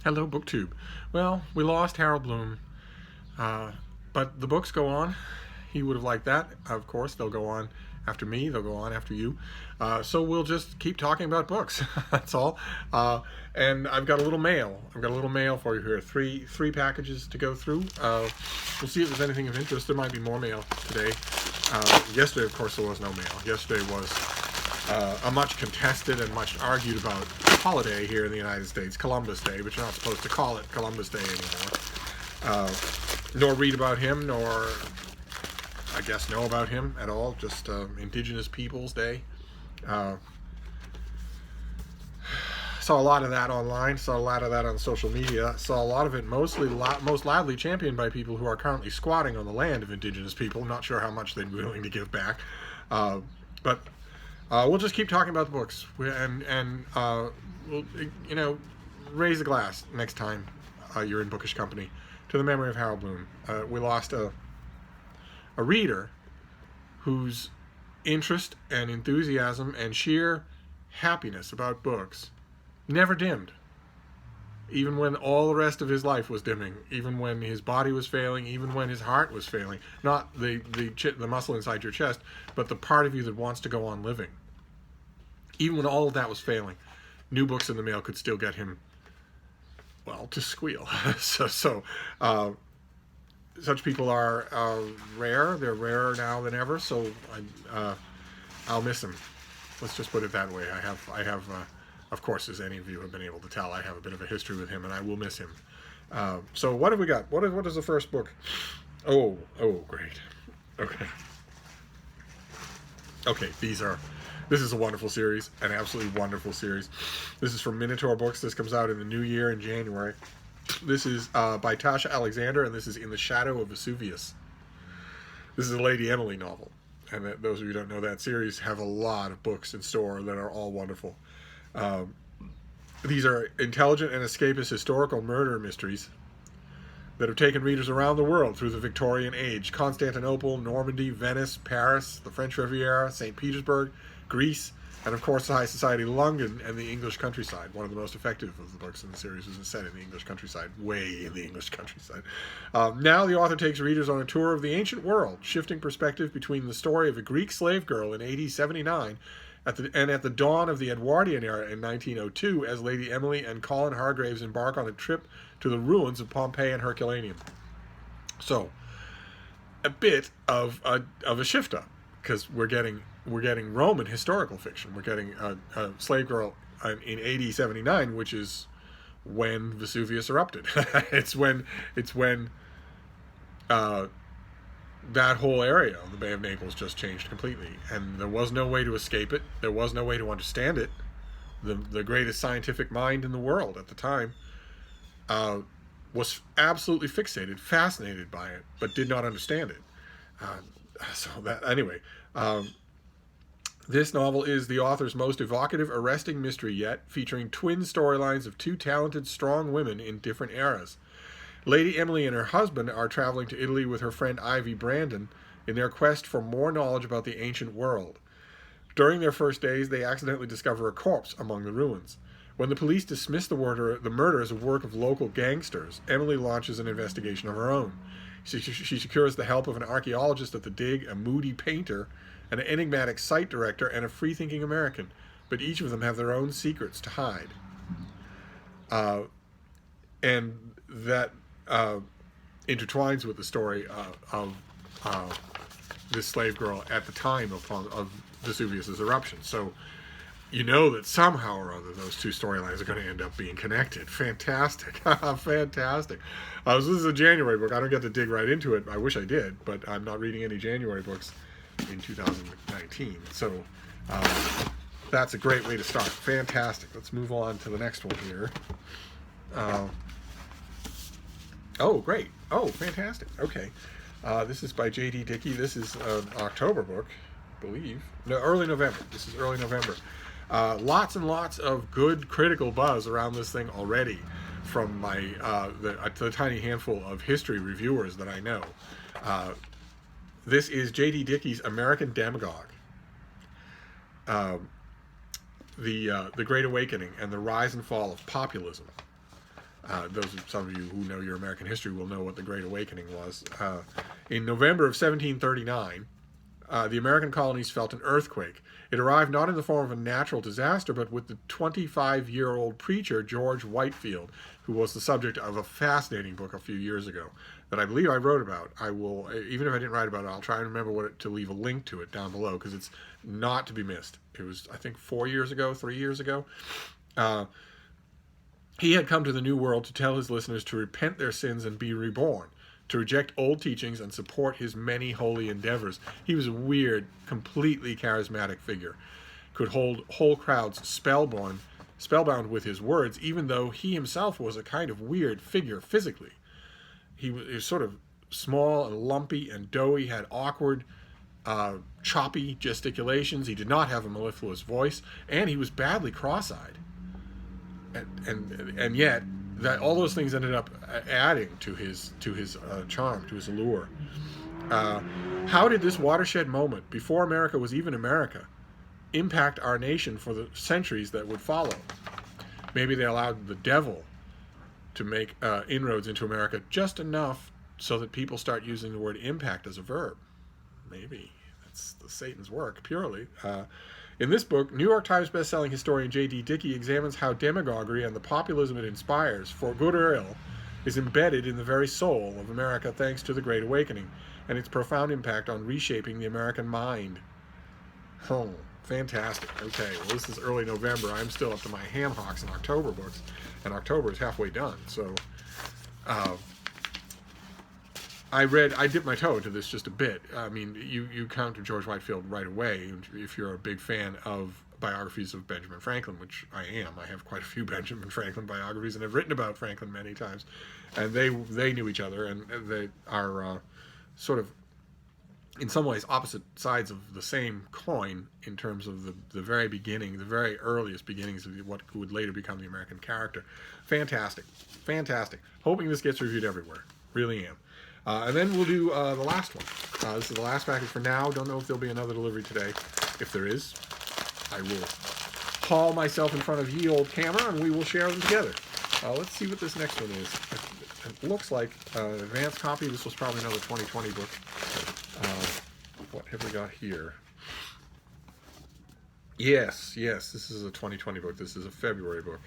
Hello, BookTube. Well, we lost Harold Bloom, but the books go on. He would have liked that. Of course, they'll go on after me. They'll go on after you. So we'll just keep talking about books. That's all. And I've got a little mail. I've got a little mail for you here. Three packages to go through. We'll see if there's anything of interest. There might be more mail today. Yesterday, of course, there was no mail. Yesterday was a much contested and much argued about holiday here in the United States, Columbus Day, but you're not supposed to call it Columbus Day anymore. Nor read about him, nor, I guess, know about him at all, just Indigenous Peoples Day. Saw a lot of that online, saw a lot of that on social media, saw a lot of it most loudly championed by people who are currently squatting on the land of Indigenous people. Not sure how much they'd be willing to give back. But we'll just keep talking about the books, and we'll, raise a glass next time you're in bookish company to the memory of Harold Bloom. We lost a reader whose interest and enthusiasm and sheer happiness about books never dimmed, even when all the rest of his life was dimming, even when his body was failing, even when his heart was failing. Not the muscle inside your chest, but the part of you that wants to go on living. Even when all of that was failing, new books in the mail could still get him, well, to squeal. So such people are rare. They're rarer now than ever. So I'll miss him. Let's just put it that way. I have. Of course, as any of you have been able to tell, I have a bit of a history with him, and I will miss him. So what have we got? What is the first book? Oh, great. Okay, this is a wonderful series, an absolutely wonderful series. This is from Minotaur Books. This comes out in the new year in January. This is by Tasha Alexander, and this is In the Shadow of Vesuvius. This is a Lady Emily novel, and those of you who don't know that series have a lot of books in store that are all wonderful. These are intelligent and escapist historical murder mysteries that have taken readers around the world through the Victorian age. Constantinople, Normandy, Venice, Paris, the French Riviera, St. Petersburg, Greece, and of course the high society London and the English countryside. One of the most effective of the books in the series is set in the English countryside, way in the English countryside. Now the author takes readers on a tour of the ancient world, shifting perspective between the story of a Greek slave girl in AD 79 at the dawn of the Edwardian era in 1902, as Lady Emily and Colin Hargraves embark on a trip to the ruins of Pompeii and Herculaneum. So, a bit of a shift up, because we're getting Roman historical fiction. We're getting a slave girl in AD 79, which is when Vesuvius erupted. it's when that whole area of the Bay of Naples just changed completely, and there was no way to escape it. There was no way to understand it. The greatest scientific mind in the world at the time was absolutely fixated, fascinated by it, but did not understand it. This novel is the author's most evocative, arresting mystery yet, featuring twin storylines of two talented, strong women in different eras. Lady Emily and her husband are traveling to Italy with her friend Ivy Brandon in their quest for more knowledge about the ancient world. During their first days, they accidentally discover a corpse among the ruins. When the police dismiss the murder as a work of local gangsters, Emily launches an investigation of her own. She secures the help of an archaeologist at the dig, a moody painter, an enigmatic site director, and a free-thinking American, but each of them have their own secrets to hide. And that intertwines with the story of this slave girl at the time of Vesuvius' eruption. So you know that somehow or other those two storylines are going to end up being connected. Fantastic. Fantastic. So this is a January book. I don't get to dig right into it. I wish I did, but I'm not reading any January books in 2019. So that's a great way to start. Fantastic. Let's move on to the next one here. Oh, great. Oh, fantastic. Okay. This is by J.D. Dickey. This is an October book, I believe. No, early November. This is early November. Lots and lots of good critical buzz around this thing already from my the tiny handful of history reviewers that I know. This is J.D. Dickey's American Demagogue. The Great Awakening and the Rise and Fall of Populism. Those of some of you who know your American history will know what the Great Awakening was. In November of 1739, the American colonies felt an earthquake. It arrived not in the form of a natural disaster, but with the 25-year-old preacher, George Whitefield, who was the subject of a fascinating book a few years ago that I believe I wrote about. I will, even if I didn't write about it, I'll try and remember to leave a link to it down below, because it's not to be missed. It was, I think, 3 years ago. He had come to the New World to tell his listeners to repent their sins and be reborn, to reject old teachings and support his many holy endeavors. He was a weird, completely charismatic figure. Could hold whole crowds spellbound with his words, even though he himself was a kind of weird figure physically. He was sort of small and lumpy and doughy, had awkward, choppy gesticulations. He did not have a mellifluous voice, and he was badly cross-eyed. And yet, that all those things ended up adding to his charm, to his allure. How did this watershed moment, before America was even America, impact our nation for the centuries that would follow? Maybe they allowed the devil to make inroads into America just enough so that people start using the word impact as a verb. Maybe. That's Satan's work, purely. In this book, New York Times bestselling historian J.D. Dickey examines how demagoguery and the populism it inspires, for good or ill, is embedded in the very soul of America thanks to the Great Awakening and its profound impact on reshaping the American mind. Oh, fantastic. Okay, well, this is early November. I'm still up to my ham hocks in October books, and October is halfway done. So I dipped my toe into this just a bit. I mean, you come to George Whitefield right away if you're a big fan of biographies of Benjamin Franklin, which I am. I have quite a few Benjamin Franklin biographies, and I've written about Franklin many times. And they knew each other, and they are sort of, in some ways, opposite sides of the same coin in terms of the very beginning, the very earliest beginnings of what would later become the American character. Fantastic. Fantastic. Hoping this gets reviewed everywhere. Really am. And then we'll do the last one. This is the last package for now. Don't know if there'll be another delivery today. If there is, I will haul myself in front of ye old camera and we will share them together. Let's see what this next one is. It looks like an advanced copy. This was probably another 2020 book. What have we got here? Yes, this is a 2020 book. This is a February book.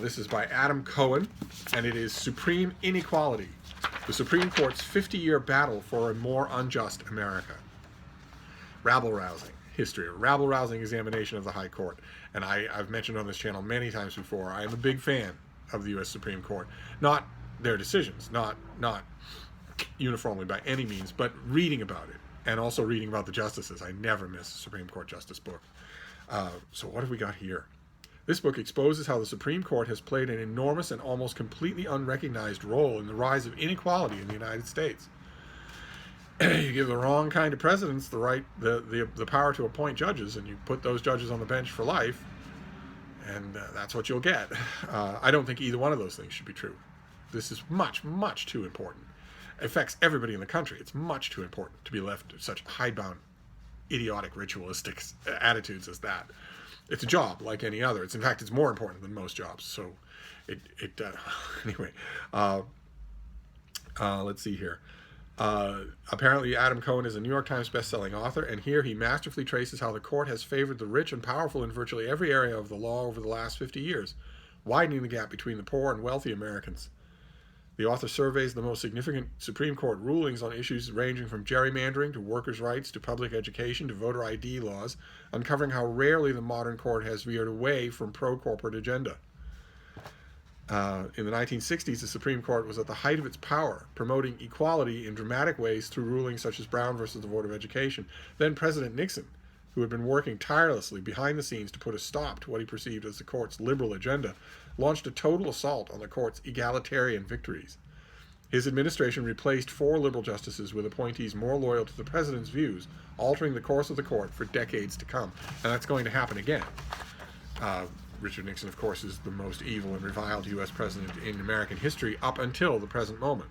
This is by Adam Cohen, and it is Supreme Inequality, the Supreme Court's 50-year battle for a more unjust America. Rabble-rousing history, a rabble-rousing examination of the High Court. And I've mentioned on this channel many times before, I am a big fan of the U.S. Supreme Court. Not their decisions, not uniformly by any means, but reading about it, and also reading about the justices. I never miss a Supreme Court justice book. So what have we got here? This book exposes how the Supreme Court has played an enormous and almost completely unrecognized role in the rise of inequality in the United States. You give the wrong kind of presidents the power to appoint judges, and you put those judges on the bench for life, and that's what you'll get. I don't think either one of those things should be true. This is much, much too important. It affects everybody in the country. It's much too important to be left to such hidebound, idiotic, ritualistic attitudes as that. It's a job like any other. In fact, it's more important than most jobs. So, anyway, let's see here. Apparently, Adam Cohen is a New York Times best-selling author, and here he masterfully traces how the court has favored the rich and powerful in virtually every area of the law over the last 50 years, widening the gap between the poor and wealthy Americans. The author surveys the most significant Supreme Court rulings on issues ranging from gerrymandering to workers' rights to public education to voter ID laws, uncovering how rarely the modern court has veered away from pro-corporate agenda. In the 1960s, the Supreme Court was at the height of its power, promoting equality in dramatic ways through rulings such as Brown versus the Board of Education. Then President Nixon, who had been working tirelessly behind the scenes to put a stop to what he perceived as the court's liberal agenda, launched a total assault on the court's egalitarian victories. His administration replaced 4 liberal justices with appointees more loyal to the president's views, altering the course of the court for decades to come. And that's going to happen again. Richard Nixon, of course, is the most evil and reviled U.S. president in American history up until the present moment.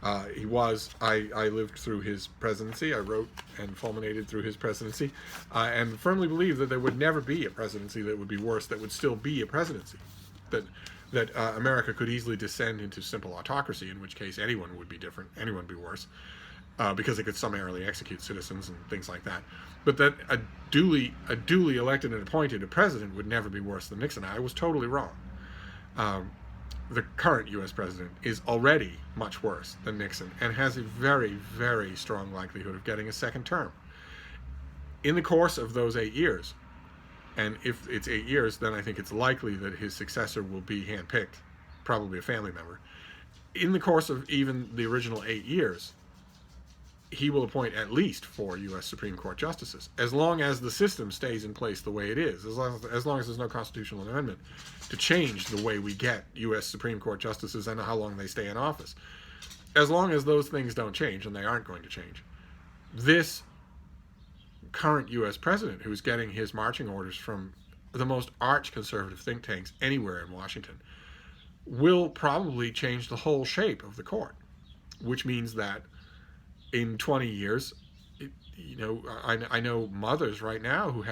I lived through his presidency. I wrote and fulminated through his presidency, and firmly believe that there would never be a presidency that would be worse, that would still be a presidency. That that America could easily descend into simple autocracy, in which case anyone would be different, anyone would be worse, because they could summarily execute citizens and things like that. But that a duly elected and appointed president would never be worse than Nixon. I was totally wrong. The current U.S. president is already much worse than Nixon and has a very, very strong likelihood of getting a second term. In the course of those 8 years, and if it's 8 years, then I think it's likely that his successor will be handpicked, probably a family member. In the course of even the original 8 years, he will appoint at least 4 U.S. Supreme Court justices, as long as the system stays in place the way it is, as long as there's no constitutional amendment to change the way we get U.S. Supreme Court justices and how long they stay in office. As long as those things don't change, and they aren't going to change, this current U.S. president, who's getting his marching orders from the most arch-conservative think tanks anywhere in Washington, will probably change the whole shape of the court, which means that in 20 years, you know, I know mothers right now who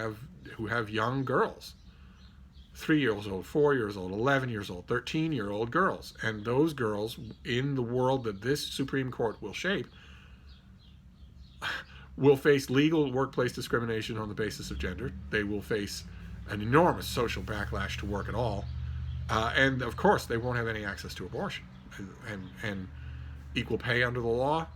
have young girls, 3 years old, 4 years old, 11 years old, 13-year-old girls, and those girls, in the world that this Supreme Court will shape, will face legal workplace discrimination on the basis of gender. They will face an enormous social backlash to work at all, and of course they won't have any access to abortion and equal pay under the law.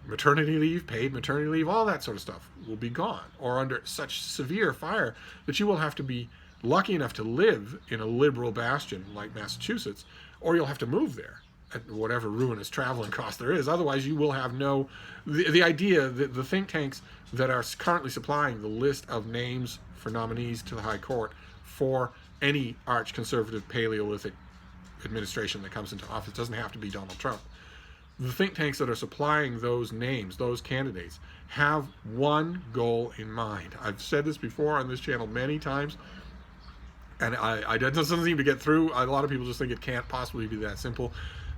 Maternity leave, paid maternity leave, all that sort of stuff will be gone, or under such severe fire that you will have to be lucky enough to live in a liberal bastion like Massachusetts, or you'll have to move there at whatever ruinous traveling cost there is. Otherwise, you will have no... The idea that the think tanks that are currently supplying the list of names for nominees to the High Court for any arch-conservative Paleolithic administration that comes into office, doesn't have to be Donald Trump. The think tanks that are supplying those names, those candidates, have one goal in mind. I've said this before on this channel many times, and it doesn't seem to get through. A lot of people just think it can't possibly be that simple.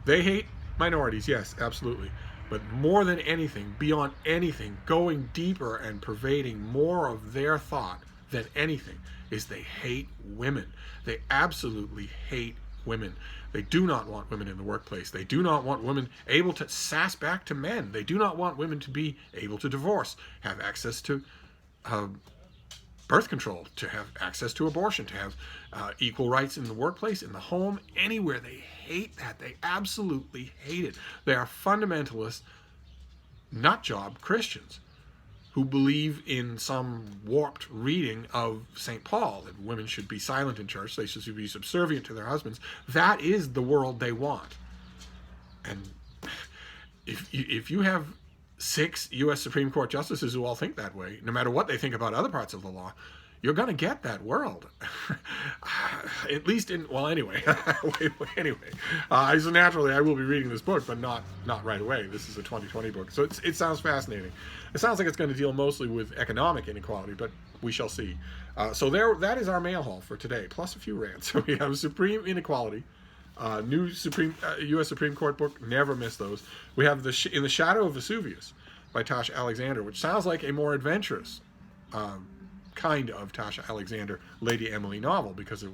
They hate minorities, yes, absolutely. But more than anything, beyond anything, going deeper and pervading more of their thought than anything, is they hate women. They absolutely hate women. They do not want women in the workplace. They do not want women able to sass back to men. They do not want women to be able to divorce, have access to birth control, to have access to abortion, to have equal rights in the workplace, in the home, anywhere. They hate that. They absolutely hate it. They are fundamentalist, nutjob Christians who believe in some warped reading of St. Paul, that women should be silent in church, they should be subservient to their husbands. That is the world they want. And if you have 6 U.S. Supreme Court justices who all think that way, no matter what they think about other parts of the law, you're going to get that world. At least in, well, anyway. Anyway. So naturally, I will be reading this book, but not right away. This is a 2020 book. So it sounds fascinating. It sounds like it's going to deal mostly with economic inequality, but we shall see. So that is our mail haul for today, plus a few rants. So we have Supreme Inequality, new U.S. Supreme Court book. Never miss those. We have In the Shadow of Vesuvius by Tasha Alexander, which sounds like a more adventurous kind of Tasha Alexander Lady Emily novel, because it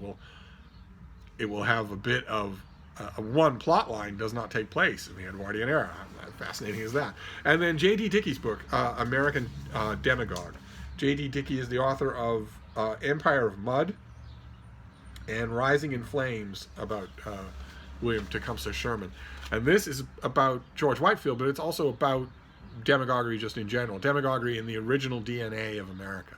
will have a bit of one plot line does not take place in the Edwardian era. How fascinating is that? And then J.D. Dickey's book, American Demagogue. J.D. Dickey is the author of Empire of Mud and Rising in Flames, about William Tecumseh Sherman. And this is about George Whitefield, but it's also about demagoguery just in general. Demagoguery in the original DNA of America.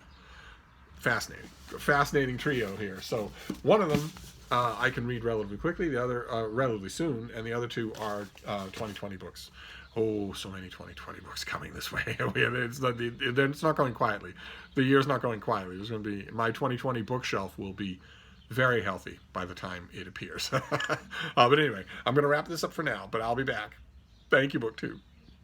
Fascinating trio here. So one of them I can read relatively quickly, the other relatively soon, and the other 2 are 2020 books. Oh, so many 2020 books coming this way. It's not going quietly. The year's not going quietly. There's going to be, my 2020 bookshelf will be very healthy by the time it appears. But anyway, I'm going to wrap this up for now, but I'll be back. Thank you, BookTube.